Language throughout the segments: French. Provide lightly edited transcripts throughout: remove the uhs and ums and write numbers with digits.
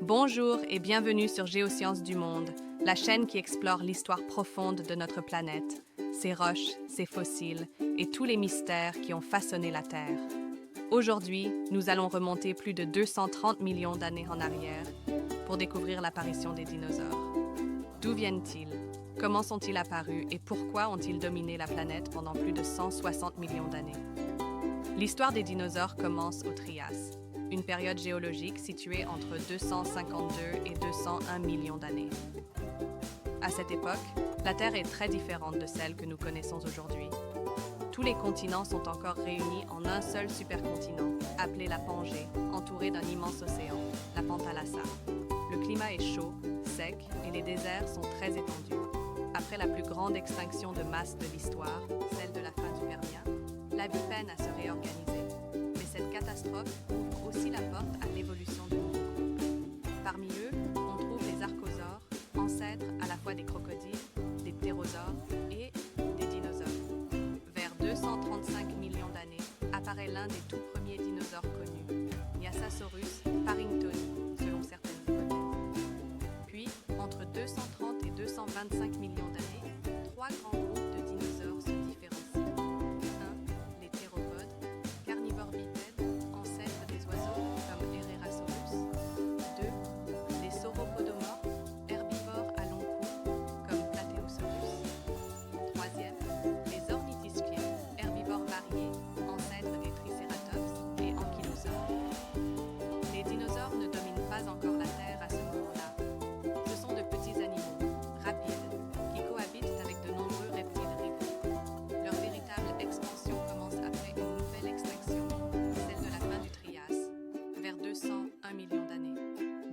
Bonjour et bienvenue sur Géosciences du Monde, la chaîne qui explore l'histoire profonde de notre planète, ses roches, ses fossiles et tous les mystères qui ont façonné la Terre. Aujourd'hui, nous allons remonter plus de 230 millions d'années en arrière pour découvrir l'apparition des dinosaures. D'où viennent-ils? Comment sont-ils apparus et pourquoi ont-ils dominé la planète pendant plus de 160 millions d'années? L'histoire des dinosaures commence au Trias, une période géologique située entre 252 et 201 millions d'années. À cette époque, la Terre est très différente de celle que nous connaissons aujourd'hui. Tous les continents sont encore réunis en un seul supercontinent, appelé la Pangée, entouré d'un immense océan, la Pantalassa. Le climat est chaud, sec et les déserts sont très étendus. Après la plus grande extinction de masse de l'histoire, celle de la fin du Permien, la vie peine à se réorganiser. Mais cette catastrophe ouvre aussi la porte à l'évolution de nouveaux groupes. Parmi eux, on trouve les archosaures, ancêtres à la fois des crocodiles, des ptérosaures et des dinosaures. Vers 235 millions d'années, apparaît l'un des tout premiers dinosaures connus, Nyasasaurus parringtoni, selon certaines hypothèses. Puis, entre 230 et 225 millions d'années, trois grands groupes de dinosaures se différencient. 1. Les théropodes, carnivores bipèdes, ancêtres des oiseaux comme Herrerasaurus. 2. Les sauropodomorphes, herbivores à long cou comme Plateosaurus. 3e, les ornithischiens, herbivores variés, ancêtres des tricératops et ankylosaures. Les dinosaures ne dominent pas encore la Terre à ce moment-là. Ce sont de petits animaux, rapides, qui cohabitent avec de nombreux reptiles rivaux. Leur véritable expansion commence après une nouvelle extinction, celle de la fin du Trias, vers 201 millions d'années.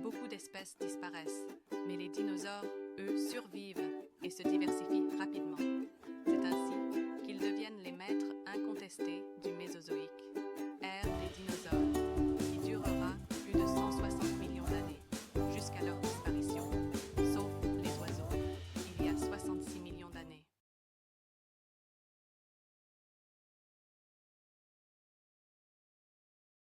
Beaucoup d'espèces disparaissent, mais les dinosaures, eux, survivent et se diversifient rapidement.